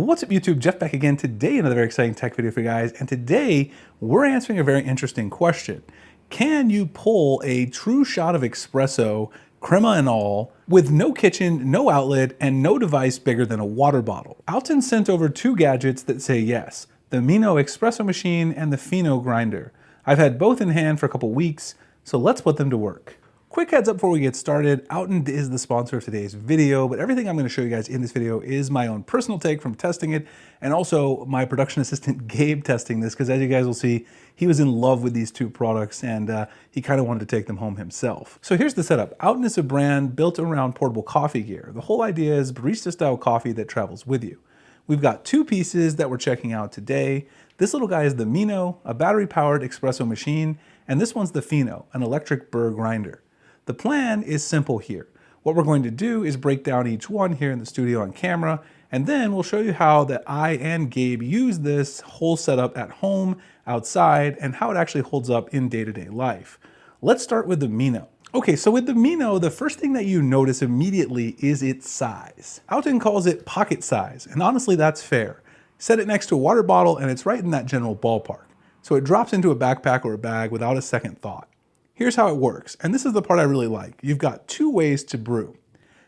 What's up YouTube, Jeff back again. Today another very exciting tech video for you guys, and today we're answering a very interesting question. Can you pull a true shot of espresso, crema and all, with no kitchen, no outlet, and no device bigger than a water bottle? OutIn sent over two gadgets that say yes, the Mino espresso machine and the Fino grinder. I've had both in hand for a couple weeks, so let's put them to work. Quick heads up before we get started, OutIn is the sponsor of today's video, but everything I'm going to show you guys in this video is my own personal take from testing it, and also my production assistant Gabe testing this, because as you guys will see, he was in love with these two products and he kind of wanted to take them home himself. So here's the setup. OutIn is a brand built around portable coffee gear. The whole idea is barista-style coffee that travels with you. We've got two pieces that we're checking out today. This little guy is the Mino, a battery-powered espresso machine, and this one's the Fino, an electric Burr grinder. The plan is simple here. What we're going to do is break down each one here in the studio on camera, and then we'll show you how that I and Gabe use this whole setup at home, outside, and how it actually holds up in day-to-day life. Let's start with the Mino. Okay, so with the Mino, the first thing that you notice immediately is its size. OutIn calls it pocket size, and honestly that's fair. Set it next to a water bottle and it's right in that general ballpark. So it drops into a backpack or a bag without a second thought. Here's how it works, and this is the part I really like. You've got two ways to brew.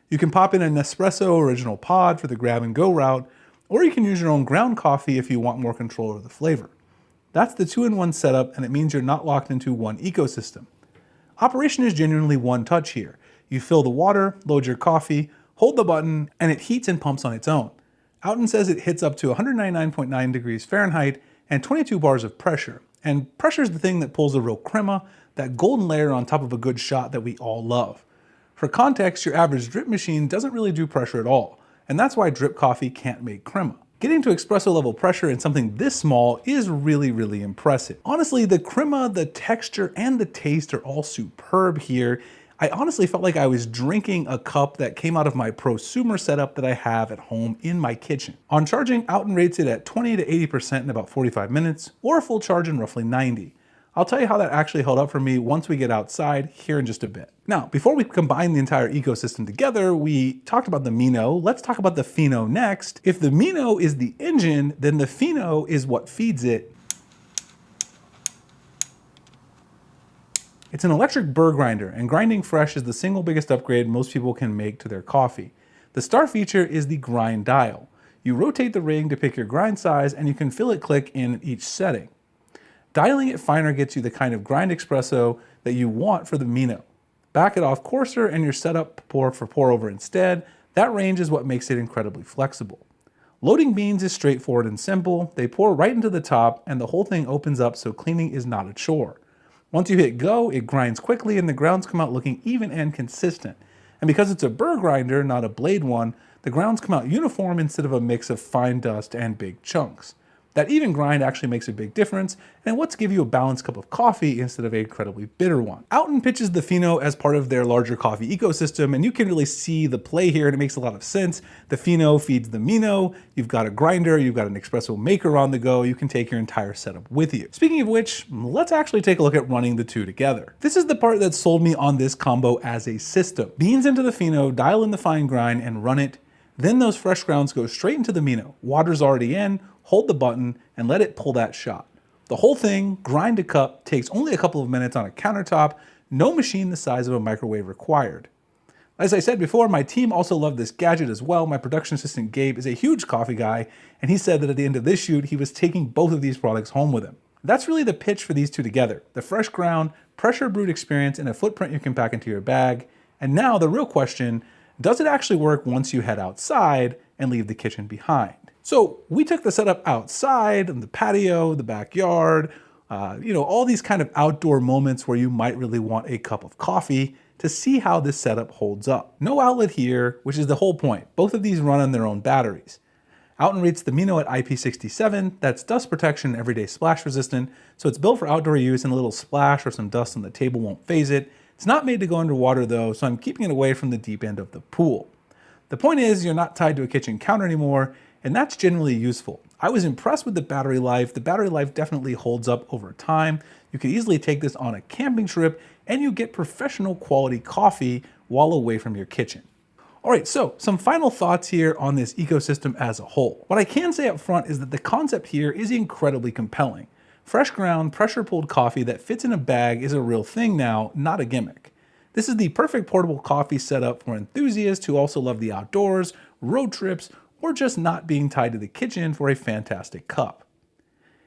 You can pop in an Espresso original pod for the grab and go route, or you can use your own ground coffee if you want more control over the flavor. That's the two-in-one setup, and it means you're not locked into one ecosystem. Operation is genuinely one touch here. You fill the water, load your coffee, hold the button, and it heats and pumps on its own. OutIn says it hits up to 199.9 degrees Fahrenheit and 22 bars of pressure. And pressure is the thing that pulls the real crema, that golden layer on top of a good shot that we all love. For context, your average drip machine doesn't really do pressure at all, and that's why drip coffee can't make crema. Getting to espresso level pressure in something this small is really impressive. Honestly, the crema, the texture, and the taste are all superb here. I honestly felt like I was drinking a cup that came out of my prosumer setup that I have at home in my kitchen. On charging, OutIn rates it at 20 to 80% in about 45 minutes, or a full charge in roughly 90. I'll tell you how that actually held up for me once we get outside here in just a bit. Now, before we combine the entire ecosystem together, we talked about the Mino, let's talk about the Fino next. If the Mino is the engine, then the Fino is what feeds it. It's an electric Burr grinder, and grinding fresh is the single biggest upgrade most people can make to their coffee. The star feature is the grind dial. You rotate the ring to pick your grind size, and you can feel it click in each setting. Dialing it finer gets you the kind of grind espresso that you want for the Mino. Back it off coarser and you're set up for pour over instead. That range is what makes it incredibly flexible. Loading beans is straightforward and simple. They pour right into the top and the whole thing opens up so cleaning is not a chore. Once you hit go, it grinds quickly and the grounds come out looking even and consistent. And because it's a Burr grinder, not a blade one, the grounds come out uniform instead of a mix of fine dust and big chunks. That even grind actually makes a big difference, and what's give you a balanced cup of coffee instead of a incredibly bitter one. OutIn pitches the Fino as part of their larger coffee ecosystem, and you can really see the play here, and it makes a lot of sense. The Fino feeds the Mino, you've got a grinder, you've got an espresso maker on the go, you can take your entire setup with you. Speaking of which, let's actually take a look at running the two together. This is the part that sold me on this combo as a system. Beans into the Fino, dial in the fine grind, and run it. Then those fresh grounds go straight into the Mino. Water's already in, hold the button, and let it pull that shot. The whole thing, grind to cup, takes only a couple of minutes on a countertop, no machine the size of a microwave required. As I said before, my team also loved this gadget as well. My production assistant Gabe is a huge coffee guy, and he said that at the end of this shoot, he was taking both of these products home with him. That's really the pitch for these two together. The fresh ground, pressure brewed experience, and a footprint you can pack into your bag. And now the real question, does it actually work once you head outside and leave the kitchen behind? So we took the setup outside in the patio, the backyard, all these kind of outdoor moments where you might really want a cup of coffee to see how this setup holds up. No outlet here, which is the whole point. Both of these run on their own batteries. OutIn rates the Mino at IP67, that's dust protection, everyday splash resistant, so it's built for outdoor use and a little splash or some dust on the table won't faze it. It's not made to go underwater though, so I'm keeping it away from the deep end of the pool. The point is you're not tied to a kitchen counter anymore, and that's generally useful. I was impressed with the battery life. The battery life definitely holds up over time. You could easily take this on a camping trip and you get professional quality coffee while away from your kitchen. All right, so some final thoughts here on this ecosystem as a whole. What I can say up front is that the concept here is incredibly compelling. Fresh ground, pressure pulled coffee that fits in a bag is a real thing now, not a gimmick. This is the perfect portable coffee setup for enthusiasts who also love the outdoors, road trips, or just not being tied to the kitchen for a fantastic cup.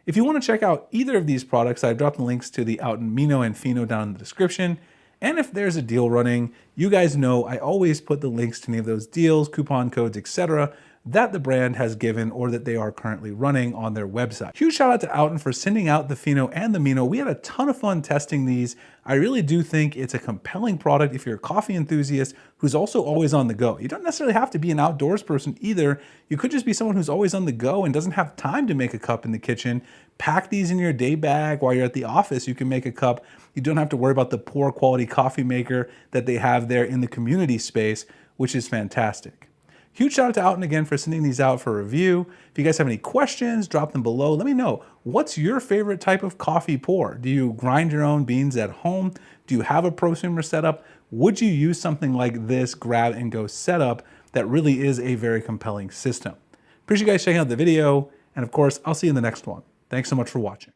If you want to check out either of these products, I've dropped the links to the OutIn Mino and Fino down in the description. And if there's a deal running, you guys know I always put the links to any of those deals, coupon codes, etc. that the brand has given or that they are currently running on their website. Huge shout out to OutIn for sending out the Fino and the Mino. We had a ton of fun testing these. I really do think it's a compelling product if you're a coffee enthusiast who's also always on the go. You don't necessarily have to be an outdoors person either. You could just be someone who's always on the go and doesn't have time to make a cup in the kitchen. Pack these in your day bag while you're at the office. You can make a cup. You don't have to worry about the poor quality coffee maker that they have there in the community space, which is fantastic. Huge shout out to OutIn again for sending these out for review. If you guys have any questions, drop them below. Let me know, what's your favorite type of coffee pour? Do you grind your own beans at home? Do you have a prosumer setup? Would you use something like this grab and go setup that really is a very compelling system? Appreciate you guys checking out the video. And of course, I'll see you in the next one. Thanks so much for watching.